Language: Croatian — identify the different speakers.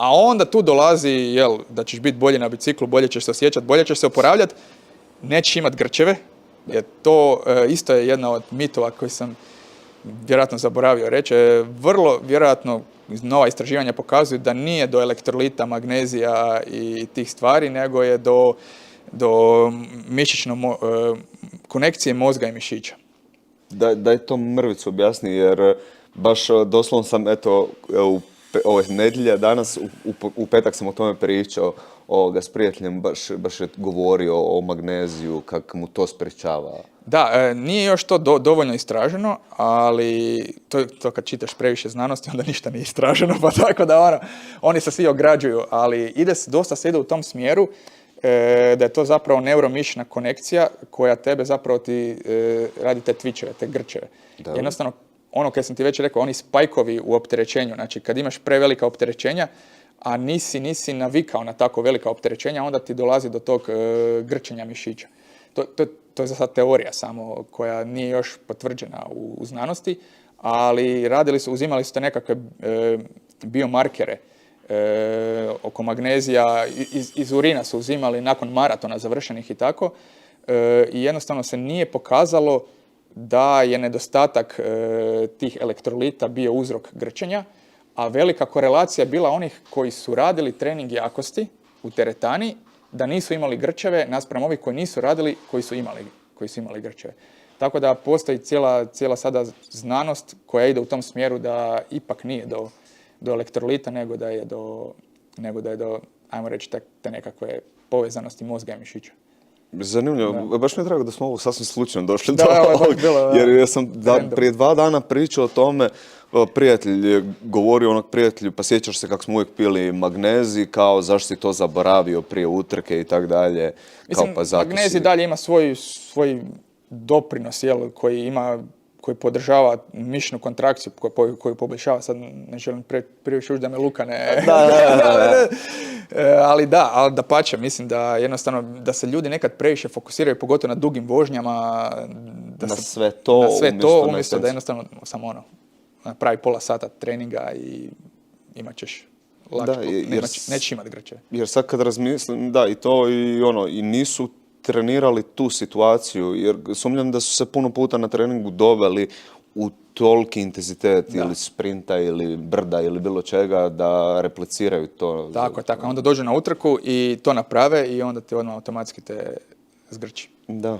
Speaker 1: A onda tu dolazi, da ćeš biti bolji na biciklu, bolje ćeš se osjećati, bolje ćeš se oporavljati, nećeš imati grčeve, jer to isto je jedna od mitova koji sam vjerojatno zaboravio reći. Vrlo vjerojatno nova istraživanja pokazuju da nije do elektrolita, magnezija i tih stvari, nego je do konekcije mozga i mišića.
Speaker 2: Daj to mrvicu objasni, jer baš doslovno sam, ove nedjelje danas, u petak sam o tome pričao s prijateljem, baš je govorio o magneziju, kako mu to sprečava.
Speaker 1: Da, nije još to dovoljno istraženo, ali to kad čitaš previše znanosti, onda ništa nije istraženo, pa tako da oni se svi ograđuju, ali dosta se ide u tom smjeru da je to zapravo neuromišićna konekcija koja tebe zapravo ti radi te tvičeve, te grčeve. Da. Jednostavno, ono kad sam ti već rekao, oni spajkovi u opterećenju, znači kad imaš prevelika opterećenja, a nisi navikao na tako velika opterećenja, onda ti dolazi do tog grčenja mišića. To je za sad teorija samo koja nije još potvrđena u znanosti, ali uzimali su te nekakve biomarkere oko magnezija, iz urina su uzimali nakon maratona završenih i tako, i jednostavno se nije pokazalo da je nedostatak tih elektrolita bio uzrok grčenja, a velika korelacija bila onih koji su radili trening jakosti u teretani, da nisu imali grčeve, naspram ovih koji nisu radili, koji su imali grčeve. Tako da postoji cijela sada znanost koja ide u tom smjeru da ipak nije do elektrolita, nego da je do, ajmo reći, te nekakve povezanosti mozga i mišića.
Speaker 2: Zanimljivo, baš mi je drago da smo ovo sasvim slučajno došli
Speaker 1: do ovog,
Speaker 2: jer ja sam prije 2 dana pričao o tome, prijatelj je govorio prijatelju, pa sjećaš se kako smo uvijek pili magnezij, kao zašto si to zaboravio prije utrke i tak dalje.
Speaker 1: Mislim, magnezij dalje ima svoj doprinos, koji podržava mišićnu kontrakciju, koju poboljšava. Sad ne želim previše da me Luka ne... Ali dapače, mislim da jednostavno da se ljudi nekad previše fokusiraju, pogotovo na dugim vožnjama,
Speaker 2: na sve to
Speaker 1: umjesto da jednostavno samo napravi pola sata treninga i imat ćeš lakše, nećeš imati grčeve.
Speaker 2: Jer sad kad razmislim, i nisu trenirali tu situaciju, jer sumnjam da su se puno puta na treningu doveli u toliki intenzitet ili sprinta ili brda ili bilo čega da repliciraju to.
Speaker 1: Tako. Onda dođu na utrku i to naprave i onda te odmah automatski te zgrči.
Speaker 2: Da.